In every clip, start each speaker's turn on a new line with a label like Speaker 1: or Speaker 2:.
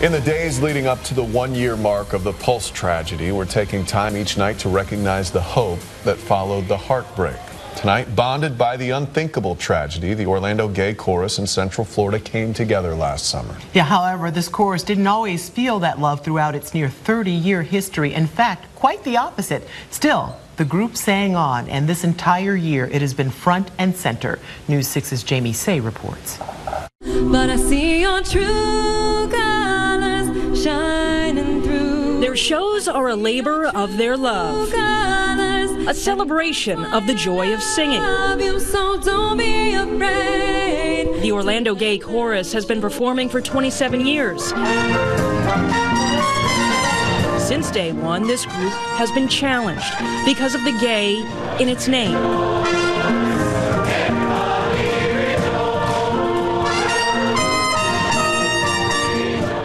Speaker 1: In the days leading up to the one-year mark of the Pulse tragedy, we're taking time each night to recognize the hope that followed the heartbreak. Tonight, bonded by the unthinkable tragedy, the Orlando Gay Chorus in Central Florida came together last summer.
Speaker 2: Yeah, however, this chorus didn't always feel that love throughout its near 30-year history. In fact, quite the opposite. Still, the group sang on, and this entire year it has been front and center. News 6's Jamie Say reports.
Speaker 3: But I see your true colors shining through.
Speaker 4: Their shows are a labor of their love, a celebration of the joy of singing.
Speaker 3: So don't be afraid.
Speaker 4: The Orlando Gay Chorus has been performing for 27 years. Since day one, this group has been challenged because of the gay in its name.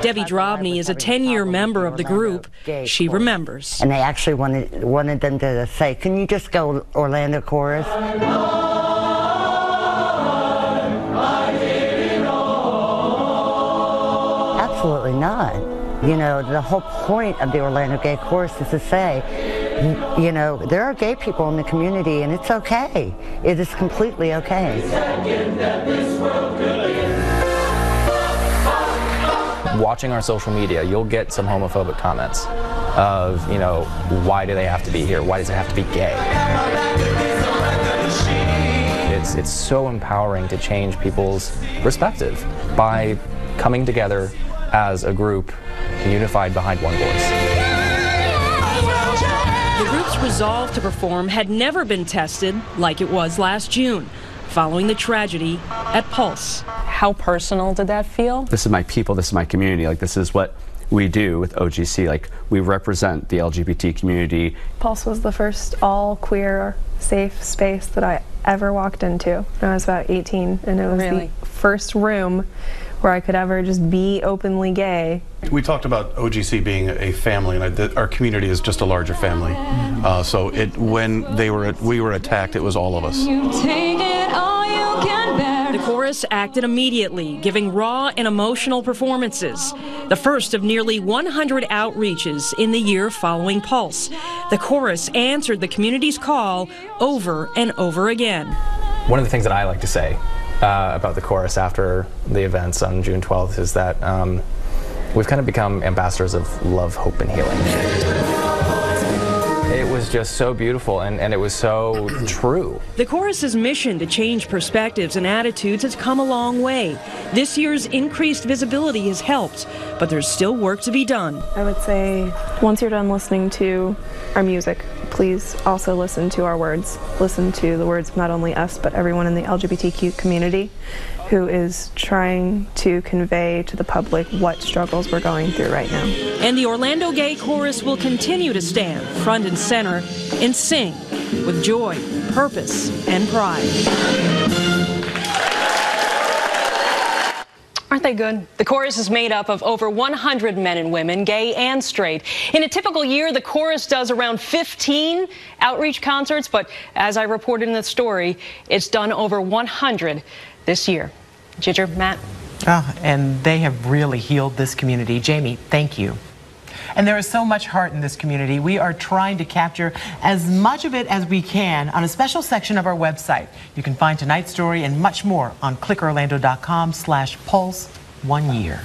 Speaker 4: Debbie Drobny is a 10-year member of the group. She remembers.
Speaker 5: And they actually wanted them to say, "Can you just go Orlando Chorus?" Absolutely not. You know, the whole point of the Orlando Gay Chorus is to say, you know, there are gay people in the community and it's okay. It is completely okay.
Speaker 6: Watching our social media, you'll get some homophobic comments of, you know, why do they have to be here? Why does it have to be gay? It's so empowering to change people's perspective by coming together as a group unified behind one voice.
Speaker 4: The group's resolve to perform had never been tested like it was last June, following the tragedy at Pulse.
Speaker 7: How personal did that feel?
Speaker 8: This is my people, this is my community, like this is what we do with OGC, like we represent the LGBT community.
Speaker 9: Pulse was the first all queer safe space that I ever walked into when I was about 18, and it was the first room where I could ever just be openly gay.
Speaker 10: We talked about OGC being a family, and our community is just a larger family. So when we were attacked, it was all of us.
Speaker 3: You take it all you can bear.
Speaker 4: The chorus acted immediately, giving raw and emotional performances. The first of nearly 100 outreaches in the year following Pulse. The chorus answered the community's call over and over again.
Speaker 6: One of the things that I like to say about the chorus after the events on June 12th is that we've kind of become ambassadors of love, hope, and healing. It was just so beautiful, and it was so true.
Speaker 4: The chorus's mission to change perspectives and attitudes has come a long way. This year's increased visibility has helped, but there's still work to be done.
Speaker 9: I would say once you're done listening to our music, please also listen to our words. Listen to the words of not only us, but everyone in the LGBTQ community who is trying to convey to the public what struggles we're going through right now.
Speaker 4: And the Orlando Gay Chorus will continue to stand front and center and sing with joy, purpose, and pride.
Speaker 7: Aren't they good? The chorus is made up of over 100 men and women, gay and straight. In a typical year, the chorus does around 15 outreach concerts, but as I reported in the story, it's done over 100 this year. Ginger, Matt?
Speaker 2: And they have really healed this community. Jamie, thank you. And there is so much heart in this community. We are trying to capture as much of it as we can on a special section of our website. You can find tonight's story and much more on clickorlando.com/pulse 1 year.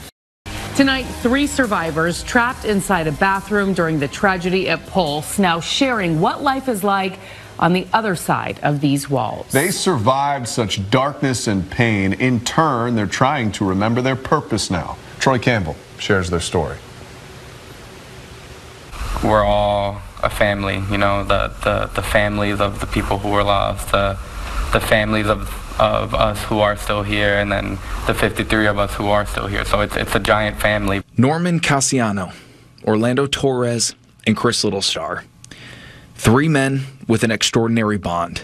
Speaker 11: Tonight, 3 survivors trapped inside a bathroom during the tragedy at Pulse, now sharing what life is like on the other side of these walls.
Speaker 1: They survived such darkness and pain. In turn, they're trying to remember their purpose now. Troy Campbell shares their story.
Speaker 12: We're all a family, you know, the families of the people who were lost, the families of us who are still here, and then the 53 of us who are still here. So it's a giant family.
Speaker 13: Norman Casiano, Orlando Torres, and Chris Littlestar. 3 men with an extraordinary bond,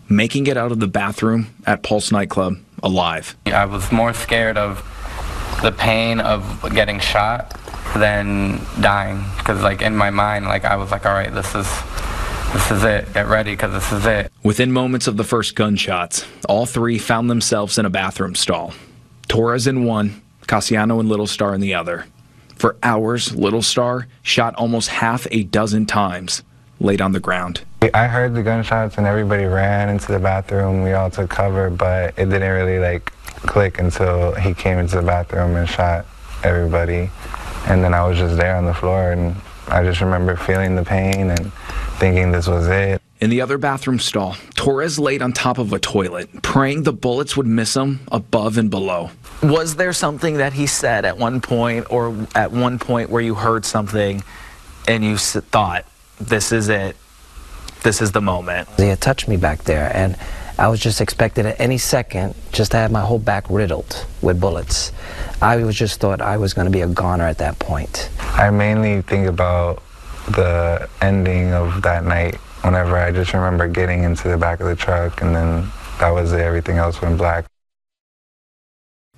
Speaker 13: making it out of the bathroom at Pulse nightclub alive.
Speaker 12: I was more scared of the pain of getting shot than dying, because like in my mind, like I was like, all right, this is it, get ready, because this is it.
Speaker 13: Within moments of the first gunshots, all 3 found themselves in a bathroom stall. Torres in one, Casiano and Littlestar in the other. For hours, Little Star shot almost half a dozen times, laid on the ground.
Speaker 14: I heard the gunshots and everybody ran into the bathroom. We all took cover, but it didn't really click until he came into the bathroom and shot everybody. And then I was just there on the floor, and I just remember feeling the pain and thinking this was it.
Speaker 13: In the other bathroom stall, Torres laid on top of a toilet, praying the bullets would miss him above and below.
Speaker 15: Was there something that he said at one point, or at one point where you heard something and you thought, this is it, this is the moment?
Speaker 16: He had touched me back there, and I was just expecting at any second just to have my whole back riddled with bullets. I just thought I was going to be a goner at that point.
Speaker 14: I mainly think about the ending of that night. Whenever I just remember getting into the back of the truck, and then that was it. Everything else went black.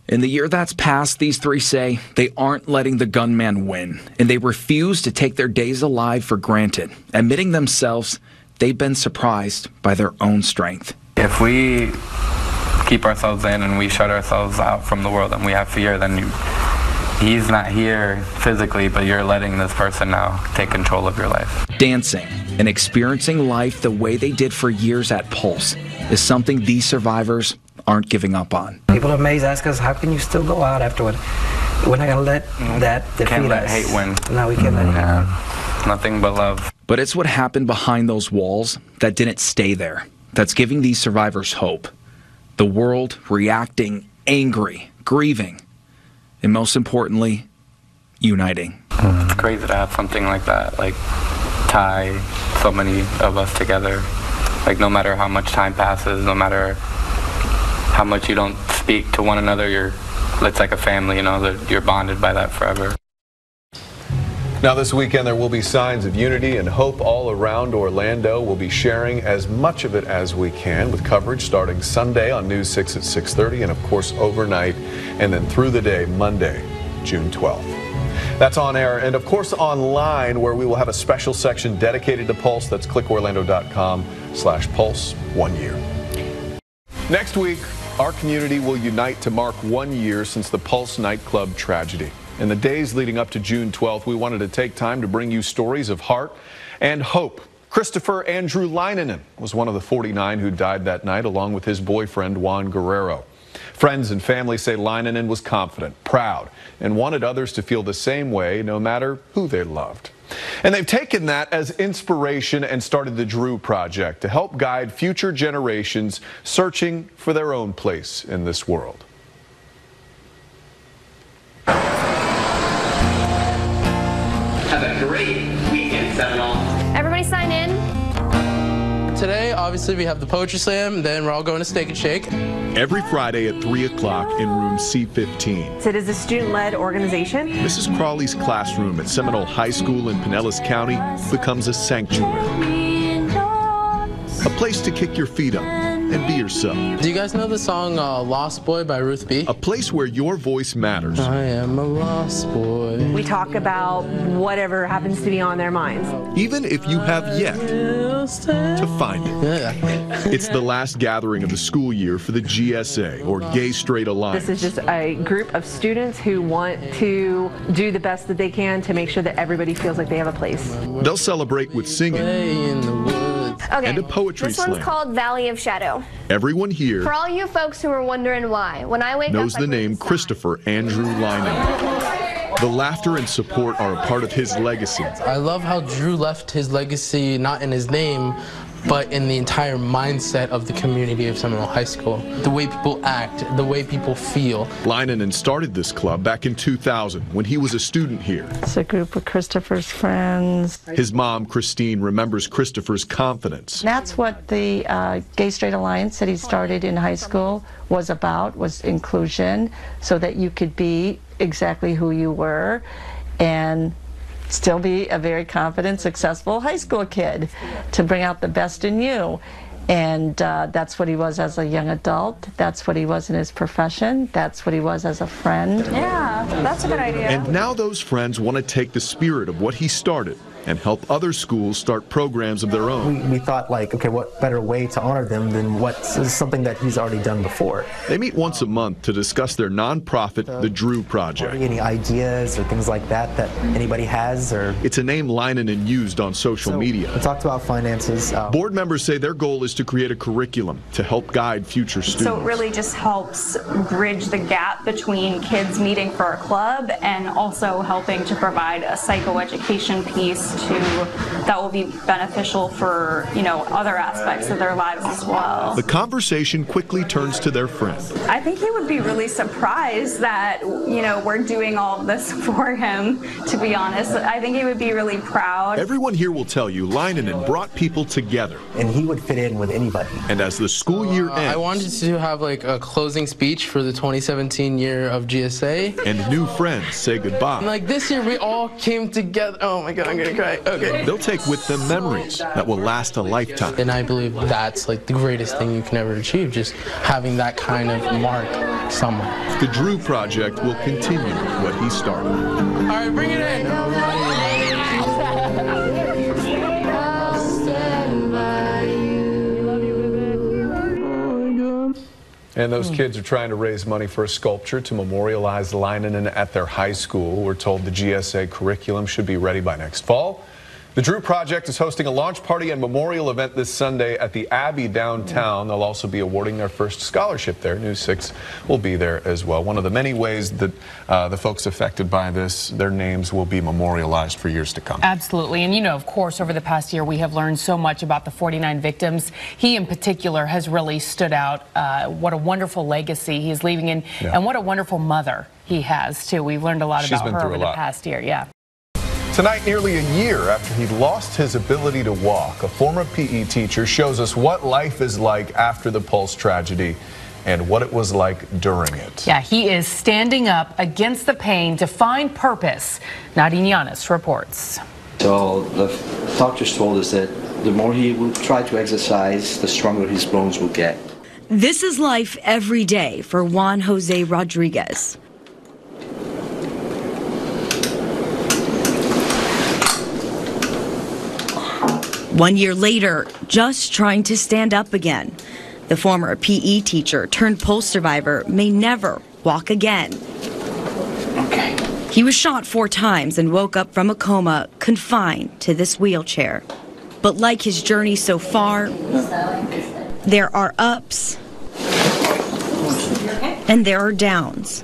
Speaker 13: In the year that's passed, these three say they aren't letting the gunman win, and they refuse to take their days alive for granted, admitting themselves they've been surprised by their own strength.
Speaker 12: If we keep ourselves in and we shut ourselves out from the world and we have fear, then he's not here physically, but you're letting this person now take control of your life.
Speaker 13: Dancing and experiencing life the way they did for years at Pulse is something these survivors aren't giving up on.
Speaker 16: People are amazed, ask us, how can you still go out afterward? We're not going to let that defeat us.
Speaker 12: Can't let hate win.
Speaker 16: No, we can't let hate win.
Speaker 12: Nothing but love.
Speaker 13: But it's what happened behind those walls that didn't stay there that's giving these survivors hope. The world reacting, angry, grieving, and most importantly, uniting.
Speaker 12: It's crazy to have something like that, tie so many of us together. No matter how much time passes, no matter how much you don't speak to one another, it's like a family, that you're bonded by that forever.
Speaker 1: Now this weekend there will be signs of unity and hope all around Orlando. We'll be sharing as much of it as we can with coverage starting Sunday on News 6 at 6:30 and of course overnight and then through the day Monday, June 12th. That's on air and of course online where we will have a special section dedicated to Pulse. That's clickorlando.com/Pulse 1 year. Next week, our community will unite to mark 1 year since the Pulse nightclub tragedy. In the days leading up to June 12th, we wanted to take time to bring you stories of heart and hope. Christopher Andrew Leinenen was one of the 49 who died that night, along with his boyfriend, Juan Guerrero. Friends and family say Leinenen was confident, proud, and wanted others to feel the same way, no matter who they loved. And they've taken that as inspiration and started the Drew Project to help guide future generations searching for their own place in this world.
Speaker 17: Have a great weekend, Seminole.
Speaker 18: Everybody sign in.
Speaker 19: Today, obviously, we have the Poetry Slam, then we're all going to Steak and Shake.
Speaker 1: Every Friday at 3 o'clock in room C15.
Speaker 20: So it is a student-led organization.
Speaker 1: Mrs. Crawley's classroom at Seminole High School in Pinellas County becomes a sanctuary. A place to kick your feet up and be yourself.
Speaker 19: Do you guys know the song Lost Boy by Ruth B?
Speaker 1: A place where your voice matters.
Speaker 19: I am a lost boy.
Speaker 20: We talk about whatever happens to be on their minds.
Speaker 1: Even if you have yet to find it. It's the last gathering of the school year for the GSA, or Gay Straight Alliance.
Speaker 20: This is just a group of students who want to do the best that they can to make sure that everybody feels like they have a place.
Speaker 1: They'll celebrate with singing and a poetry
Speaker 18: this
Speaker 1: slam.
Speaker 18: One's called Valley of Shadow.
Speaker 1: Everyone here
Speaker 18: For all you folks who are wondering why, when I wake
Speaker 1: knows
Speaker 18: up,
Speaker 1: the name Christopher Andrew Leinenen. The laughter and support are a part of his legacy.
Speaker 19: I love how Drew left his legacy not in his name, but in the entire mindset of the community of Seminole High School. The way people act, the way people feel.
Speaker 1: Leinenen started this club back in 2000 when he was a student here.
Speaker 21: It's a group of Christopher's friends.
Speaker 1: His mom, Christine, remembers Christopher's confidence.
Speaker 21: That's what the Gay Straight Alliance that he started in high school was about, was inclusion, so that you could be exactly who you were and still be a very confident, successful high school kid, to bring out the best in you. And that's what he was as a young adult. That's what he was in his profession. That's what he was as a friend.
Speaker 18: Yeah, that's a good idea.
Speaker 1: And now those friends want to take the spirit of what he started and help other schools start programs of their own.
Speaker 5: We thought, like, okay, what better way to honor them than what's something that he's already done before.
Speaker 1: They meet once a month to discuss their nonprofit, the Drew Project.
Speaker 5: Any ideas or things like that that anybody has? Or
Speaker 1: it's a name Leinonen used on social media.
Speaker 5: We talked about finances.
Speaker 1: Board members say their goal is to create a curriculum to help guide future students.
Speaker 22: So it really just helps bridge the gap between kids meeting for a club and also helping to provide a psychoeducation piece that will be beneficial for, other aspects of their lives as well.
Speaker 1: The conversation quickly turns to their friend.
Speaker 22: I think he would be really surprised that, we're doing all of this for him, to be honest. I think he would be really proud.
Speaker 1: Everyone here will tell you Leinonen brought people together.
Speaker 5: And he would fit in with anybody.
Speaker 1: And as the school year ends,
Speaker 19: I wanted to have like a closing speech for the 2017 year of GSA.
Speaker 1: And new friends say goodbye.
Speaker 19: And like this year we all came together. Oh my God, I'm gonna cry. Okay.
Speaker 1: They'll take with them memories that will last a lifetime.
Speaker 19: And I believe that's like the greatest thing you can ever achieve, just having that kind of mark somewhere.
Speaker 1: The Drew Project will continue what he started.
Speaker 19: All right, bring it in.
Speaker 1: And those kids are trying to raise money for a sculpture to memorialize Leinonen at their high school. We're told the GSA curriculum should be ready by next fall. The Drew Project is hosting a launch party and memorial event this Sunday at the Abbey downtown. They'll also be awarding their first scholarship there. News 6 will be there as well. One of the many ways that the folks affected by this, their names will be memorialized for years to come.
Speaker 11: Absolutely. And, of course, over the past year, we have learned so much about the 49 victims. He, in particular, has really stood out. What a wonderful legacy he is leaving in, and what a wonderful mother he has, too. We've learned a lot about her over the past year. Yeah.
Speaker 1: Tonight, nearly a year after he lost his ability to walk, a former PE teacher shows us what life is like after the Pulse tragedy and what it was like during it.
Speaker 11: Yeah, he is standing up against the pain to find purpose. Nadine Yanis reports.
Speaker 23: So the doctors told us that the more he will try to exercise, the stronger his bones will get.
Speaker 24: This is life every day for Juan Jose Rodriguez. One year later, just trying to stand up again. The former PE teacher turned Pulse survivor may never walk again.
Speaker 23: Okay.
Speaker 24: He was shot 4 times and woke up from a coma, confined to this wheelchair. But like his journey so far, there are ups and there are downs.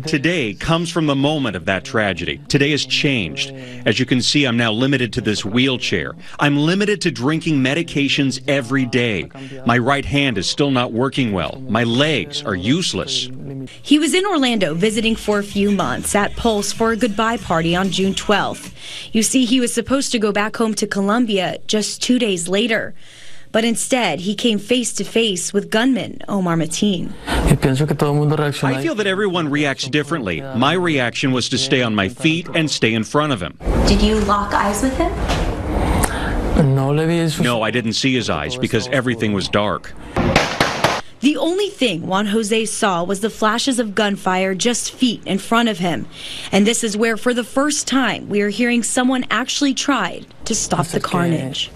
Speaker 25: Today comes from the moment of that tragedy. Today has changed. As you can see, I'm now limited to this wheelchair. I'm limited to drinking medications every day. My right hand is still not working well. My legs are useless.
Speaker 24: He was in Orlando visiting for a few months at Pulse for a goodbye party on June 12th. You see, he was supposed to go back home to Colombia just 2 days later. But instead, he came face to face with gunman Omar Mateen.
Speaker 25: I feel that everyone reacts differently. My reaction was to stay on my feet and stay in front of him.
Speaker 24: Did you lock eyes with him?
Speaker 25: No, I didn't see his eyes because everything was dark.
Speaker 24: The only thing Juan Jose saw was the flashes of gunfire just feet in front of him. And this is where, for the first time, we are hearing someone actually tried to stop the carnage.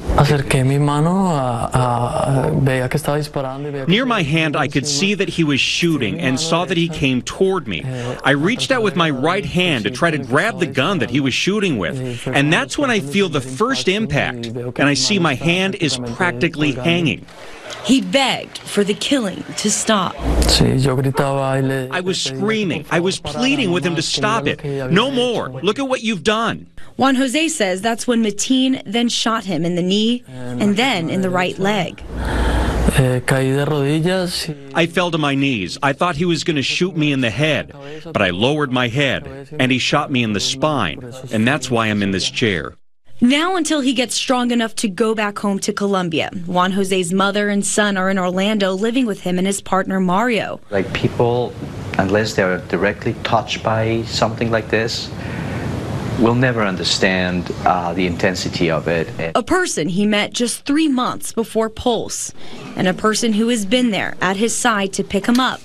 Speaker 25: Near my hand, I could see that he was shooting and saw that he came toward me. I reached out with my right hand to try to grab the gun that he was shooting with. And that's when I feel the first impact, and I see my hand is practically hanging.
Speaker 24: He begged for the killing to stop.
Speaker 25: I was screaming. I was pleading with him to stop it. No more. Look at what you've done.
Speaker 24: Juan Jose says that's when Mateen then shot him in the knee and then in the right leg.
Speaker 25: I fell to my knees. I thought he was going to shoot me in the head, but I lowered my head and he shot me in the spine. And that's why I'm in this chair.
Speaker 24: Now, until he gets strong enough to go back home to Colombia, Juan Jose's mother and son are in Orlando living with him and his partner Mario.
Speaker 23: Like people, unless they're directly touched by something like this, will never understand the intensity of it.
Speaker 24: A person he met just 3 months before Pulse, and a person who has been there at his side to pick him up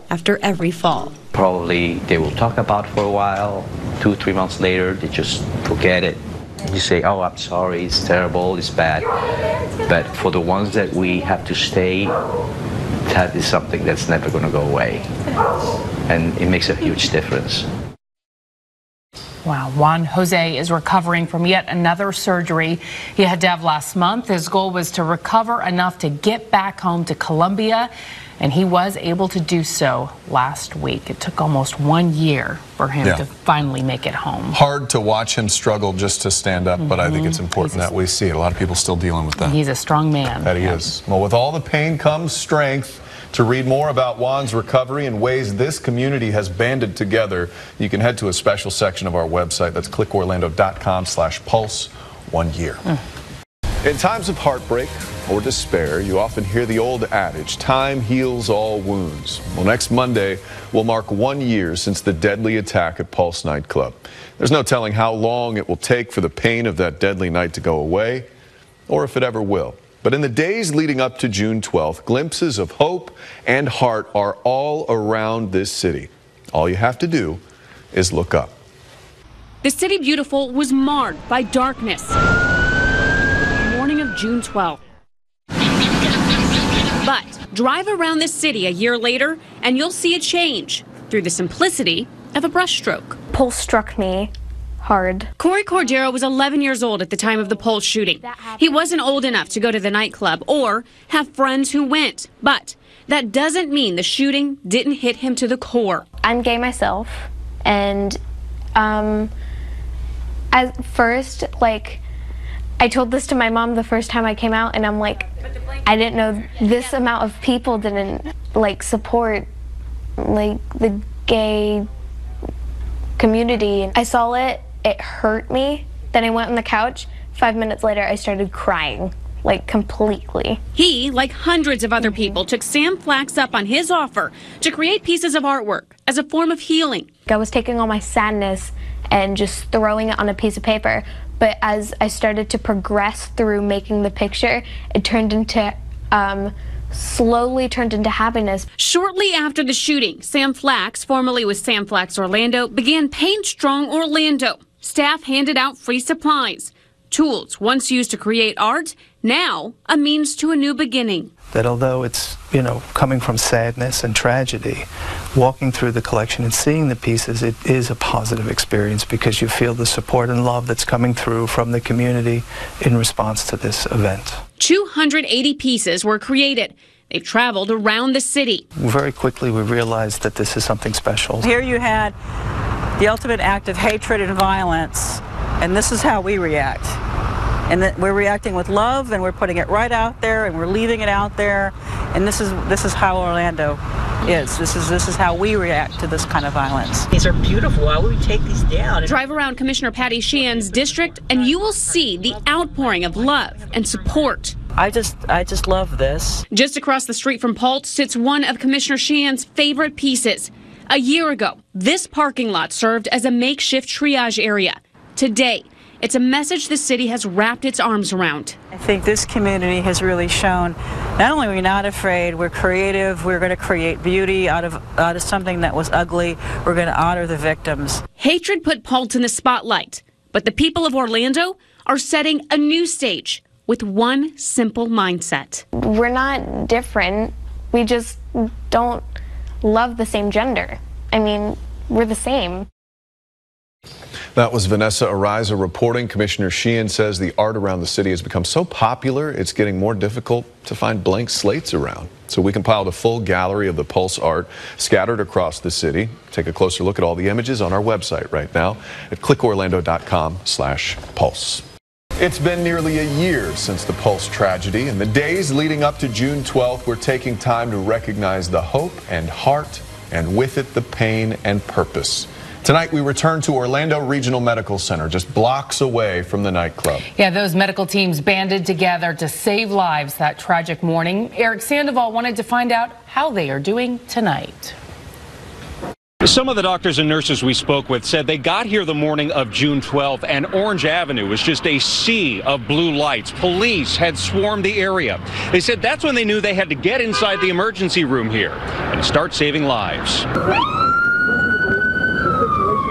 Speaker 24: after every fall.
Speaker 23: Probably they will talk about it for a while. 2-3 months later, they just forget it. You say, oh, I'm sorry, it's terrible, it's bad. But for the ones that we have to stay, that is something that's never going to go away. And it makes a huge difference.
Speaker 11: Wow, Juan Jose is recovering from yet another surgery he had to have last month. His goal was to recover enough to get back home to Colombia, and he was able to do so last week. It took almost 1 year for him to finally make it home.
Speaker 1: Hard to watch him struggle just to stand up, but I think it's important that we see it. A lot of people still dealing with that.
Speaker 11: He's a strong man.
Speaker 1: That he is. Well, with all the pain comes strength. To read more about Juan's recovery and ways this community has banded together, you can head to a special section of our website. That's clickorlando.com/pulse 1 year. In times of heartbreak or despair, you often hear the old adage, time heals all wounds. Well, next Monday will mark 1 year since the deadly attack at Pulse nightclub. There's no telling how long it will take for the pain of that deadly night to go away, or if it ever will. But in the days leading up to June 12th, glimpses of hope and heart are all around this city. All you have to do is look up.
Speaker 3: The City Beautiful was marred by darkness. The morning of June 12th. But drive around this city a year later and you'll see a change through the simplicity of a brushstroke.
Speaker 18: Pulse struck me hard.
Speaker 3: Corey Cordero was 11 years old at the time of the Pulse shooting. He wasn't old enough to go to the nightclub or have friends who went, but that doesn't mean the shooting didn't hit him to the core.
Speaker 18: I'm gay myself, and at first, like, I told this to my mom the first time I came out, and I'm like, I didn't know this amount of people didn't, like, support, like, the gay community. I saw it. It hurt me. Then I went on the couch. 5 minutes later, I started crying, like completely.
Speaker 3: He, like hundreds of other people, took Sam Flax up on his offer to create pieces of artwork as a form of healing.
Speaker 18: I was taking all my sadness and just throwing it on a piece of paper. But as I started to progress through making the picture, it turned into, slowly turned into happiness.
Speaker 3: Shortly after the shooting, Sam Flax, formerly with Sam Flax Orlando, began Paint Strong Orlando. Staff handed out free supplies. Tools once used to create art, now a means to a new beginning.
Speaker 6: That although it's, coming from sadness and tragedy, walking through the collection and seeing the pieces, it is a positive experience because you feel the support and love that's coming through from the community in response to this event.
Speaker 3: 280 pieces were created. They've traveled around the city.
Speaker 6: Very quickly we realized that this is something special.
Speaker 8: Here you had the ultimate act of hatred and violence, and this is how we react. And that we're reacting with love, and we're putting it right out there, and we're leaving it out there. And this is how Orlando is. This is how we react to this kind of violence.
Speaker 9: These are beautiful. Why would we take these down?
Speaker 3: Drive around Commissioner Patty Sheehan's district, and you will see the outpouring of love and support.
Speaker 8: I just love this.
Speaker 3: Just across the street from Pulse sits one of Commissioner Sheehan's favorite pieces. A year ago, this parking lot served as a makeshift triage area. Today, it's a message the city has wrapped its arms around.
Speaker 8: I think this community has really shown not only are we not afraid, we're creative, we're going to create beauty out of something that was ugly, we're going to honor the victims.
Speaker 3: Hatred put Pulse in the spotlight, but the people of Orlando are setting a new stage with one simple mindset.
Speaker 18: We're not different. We just don't love the same gender. I mean, we're the same.
Speaker 1: That was Vanessa Ariza reporting. Commissioner Sheehan says the art around the city has become so popular, it's getting more difficult to find blank slates around. So we compiled a full gallery of the Pulse art scattered across the city. Take a closer look at all the images on our website right now at clickorlando.com/pulse. It's been nearly a year since the Pulse tragedy, and the days leading up to June 12th, we're taking time to recognize the hope and heart, and with it, the pain and purpose. Tonight, we return to Orlando Regional Medical Center, just blocks away from the nightclub.
Speaker 11: Yeah, those medical teams banded together to save lives that tragic morning. Eric Sandoval wanted to find out how they are doing tonight.
Speaker 25: Some of the doctors and nurses we spoke with said they got here the morning of June 12th and Orange Avenue was just a sea of blue lights. Police had swarmed the area. They said that's when they knew they had to get inside the emergency room here and start saving lives.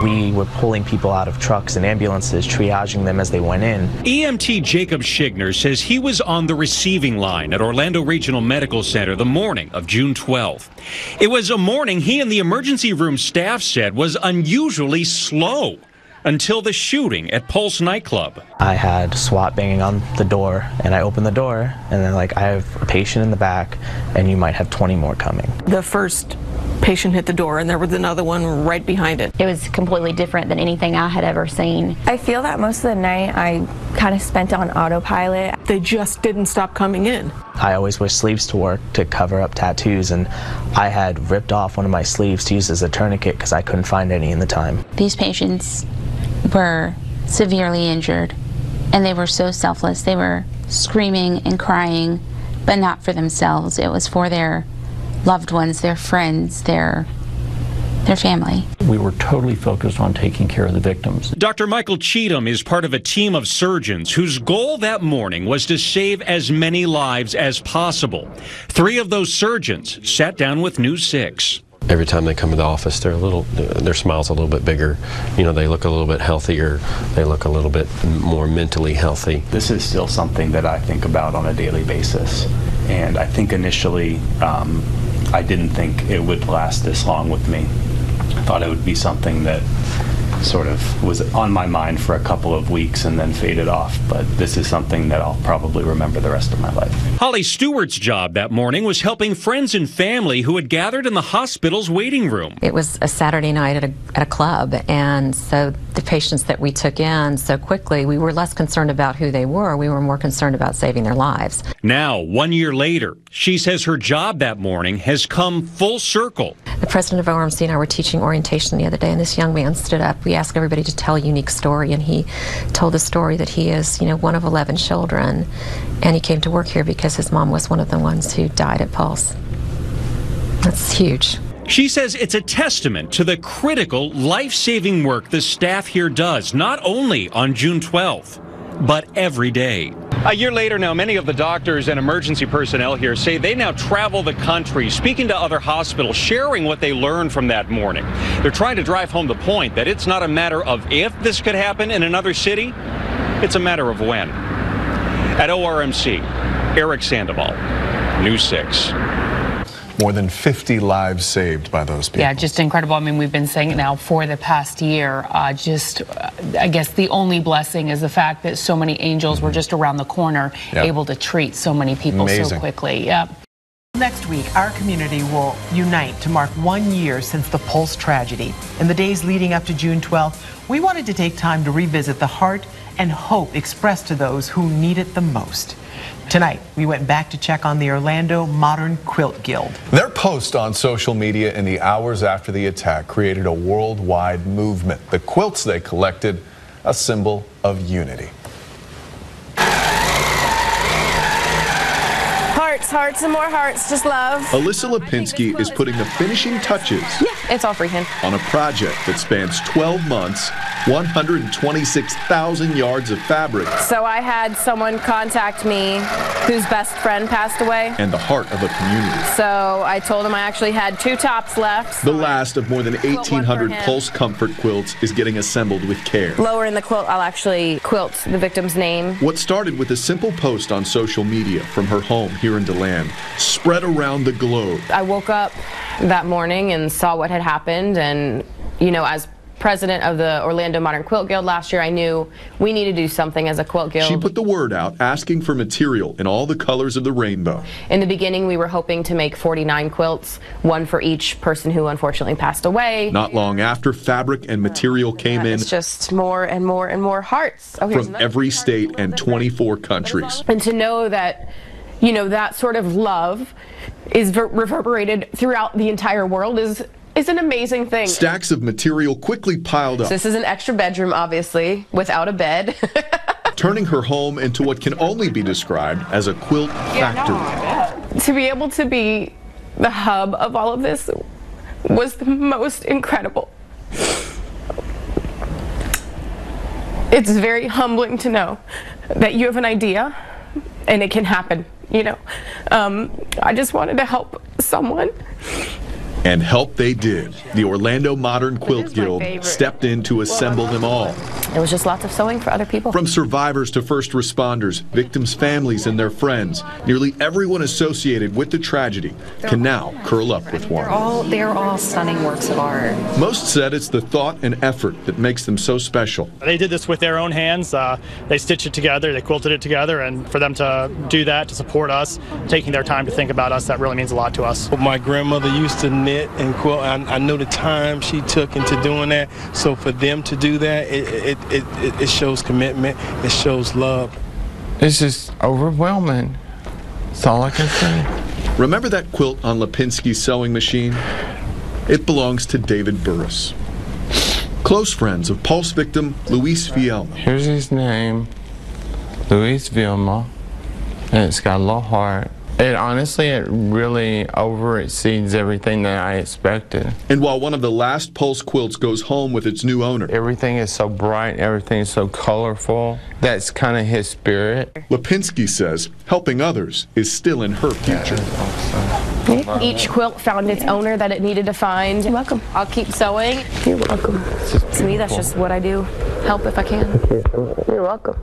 Speaker 2: We were pulling people out of trucks and ambulances, triaging them as they went in.
Speaker 25: EMT Jacob Schigner says he was on the receiving line at Orlando Regional Medical Center the morning of June 12th. It was a morning he and the emergency room staff said was unusually slow until the shooting at Pulse nightclub.
Speaker 2: I had SWAT banging on the door, and I opened the door, and they're like, I have a patient in the back, and you might have 20 more coming.
Speaker 4: The first patient hit the door and there was another one right behind it.
Speaker 7: It was completely different than anything I had ever seen.
Speaker 10: I feel that most of the night I kind of spent on autopilot.
Speaker 4: They just didn't stop coming in.
Speaker 2: I always wear sleeves to work to cover up tattoos, and I had ripped off one of my sleeves to use as a tourniquet because I couldn't find any in the time.
Speaker 15: These patients were severely injured and they were so selfless. They were screaming and crying, but not for themselves. It was for their loved ones, their friends, their family.
Speaker 26: We were totally focused on taking care of the victims.
Speaker 25: Dr. Michael Cheatham is part of a team of surgeons whose goal that morning was to save as many lives as possible. 3 of those surgeons sat down with News 6.
Speaker 27: Every time they come to the office, their smile's a little bit bigger. You know, they look a little bit healthier. They look a little bit more mentally healthy.
Speaker 28: This is still something that I think about on a daily basis. And I think initially, I didn't think it would last this long with me. I thought it would be something that sort of was on my mind for a couple of weeks and then faded off. But this is something that I'll probably remember the rest of my life.
Speaker 25: Holly Stewart's job that morning was helping friends and family who had gathered in the hospital's waiting room.
Speaker 29: It was a Saturday night at a club, and so the patients that we took in so quickly, we were less concerned about who they were. We were more concerned about saving their lives.
Speaker 25: Now, 1 year later, she says her job that morning has come full circle.
Speaker 29: The president of ORMC and I were teaching orientation the other day, and this young man stood up. We asked everybody to tell a unique story, and he told the story that he is, one of 11 children, and he came to work here because his mom was one of the ones who died at Pulse. That's huge.
Speaker 25: She says it's a testament to the critical, life-saving work the staff here does, not only on June 12th, but every day. A year later now, many of the doctors and emergency personnel here say they now travel the country, speaking to other hospitals, sharing what they learned from that morning. They're trying to drive home the point that it's not a matter of if this could happen in another city, it's a matter of when. At ORMC, Eric Sandoval, News 6.
Speaker 1: More than 50 lives saved by those people.
Speaker 11: Yeah, just incredible. I mean, we've been saying it now for the past year. I guess the only blessing is the fact that so many angels were just around the corner, able to treat so many people so quickly. Yeah.
Speaker 30: Next week, our community will unite to mark 1 year since the Pulse tragedy. In the days leading up to June 12th, we wanted to take time to revisit the heart and hope expressed to those who need it the most. Tonight, we went back to check on the Orlando Modern Quilt Guild.
Speaker 1: Their post on social media in the hours after the attack created a worldwide movement. The quilts they collected, a symbol of unity.
Speaker 10: Hearts and more hearts, just love.
Speaker 1: Alyssa Lipinski is putting the finishing touches
Speaker 10: It's all freehand.
Speaker 1: on a project that spans 12 months, 126,000 yards of fabric,
Speaker 10: So I had someone contact me whose best friend passed away.
Speaker 1: and the heart of a community.
Speaker 10: So I told him I actually had 2 tops left.
Speaker 1: The last of more than
Speaker 10: one for
Speaker 1: 1,800
Speaker 10: him.
Speaker 1: Pulse Comfort quilts is getting assembled with care.
Speaker 10: Lower in the quilt, I'll actually quilt the victim's name.
Speaker 1: What started with a simple post on social media from her home here in DeLand spread around the globe.
Speaker 10: I woke up that morning and saw what had happened, and as president of the Orlando Modern Quilt Guild last year, I knew we needed to do something as a quilt guild.
Speaker 1: She put the word out asking for material in all the colors of the rainbow.
Speaker 10: In the beginning, we were hoping to make 49 quilts, 1 for each person who unfortunately passed away.
Speaker 1: Not long after, fabric and material came in
Speaker 10: It's just more and more and more hearts. Oh, here's
Speaker 1: from
Speaker 10: another.
Speaker 1: every state and 24 countries.
Speaker 10: And to know that, that sort of love is reverberated throughout the entire world is an amazing thing.
Speaker 1: Stacks of material quickly piled up,
Speaker 10: This is an extra bedroom, obviously, without a bed.
Speaker 1: turning her home into what can only be described as a quilt factory.
Speaker 10: To be able to be the hub of all of this was the most incredible. It's very humbling to know that you have an idea and it can happen, you know. I just wanted to help someone.
Speaker 1: And help they did. The Orlando Modern Quilt Guild stepped in to assemble them all.
Speaker 10: It was just lots of sewing for other people.
Speaker 1: From survivors to first responders, victims' families and their friends, nearly everyone associated with the tragedy can now curl up with one.
Speaker 5: They're all stunning works of art.
Speaker 1: Most said it's the thought and effort that makes them so special.
Speaker 12: They did this with their own hands. They stitched it together, they quilted it together, and for them to do that, to support us, taking their time to think about us, that really means a lot to us.
Speaker 13: My grandmother used to knit and quilt. I know the time she took into doing that, so for them to do that, it shows commitment, it shows love.
Speaker 14: It's just overwhelming. That's all I can say.
Speaker 1: Remember that quilt on Lipinski's sewing machine? It belongs to David Burris. Close friends of Pulse victim Luis Vielma.
Speaker 14: Here's his name, Luis Vielma, and it's got a little heart. It really exceeds everything that I expected.
Speaker 1: And while one of the last Pulse quilts goes home with its new owner,
Speaker 14: everything is so bright, everything is so colorful. That's kind of his spirit.
Speaker 1: Lipinski says helping others is still in her future.
Speaker 10: Each quilt found its owner that it needed to find. You're welcome. I'll keep sewing. You're welcome. To me, that's just what I do. Help if I can. You're welcome.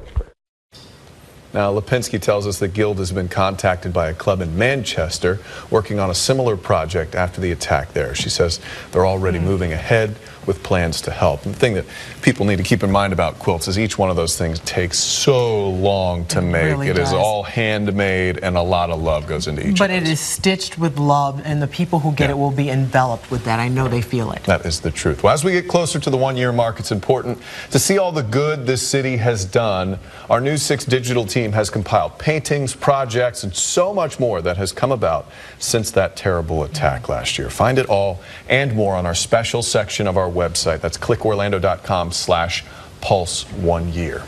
Speaker 1: Now, Lipinski tells us the Guild has been contacted by a club in Manchester working on a similar project after the attack there. She says they're already moving ahead with plans to help. And the thing that people need to keep in mind about quilts is each one of those things takes so long to make.
Speaker 30: Really
Speaker 1: it
Speaker 30: does.
Speaker 1: is all handmade, and a lot of love goes into each
Speaker 30: But
Speaker 1: of
Speaker 30: it is stitched with love, and the people who get it will be enveloped with that. I know they feel it.
Speaker 1: That is the truth. Well, as we get closer to the one-year mark, it's important to see all the good this city has done. Our News 6 digital team has compiled paintings, projects, and so much more that has come about since that terrible attack last year. Find it all and more on our special section of our website. That's clickorlando.com/Pulse 1 year.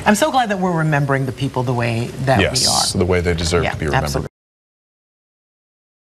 Speaker 30: I'm so glad that we're remembering the people the way that we are.
Speaker 1: Yes, the way they deserve to be remembered.
Speaker 30: Absolutely.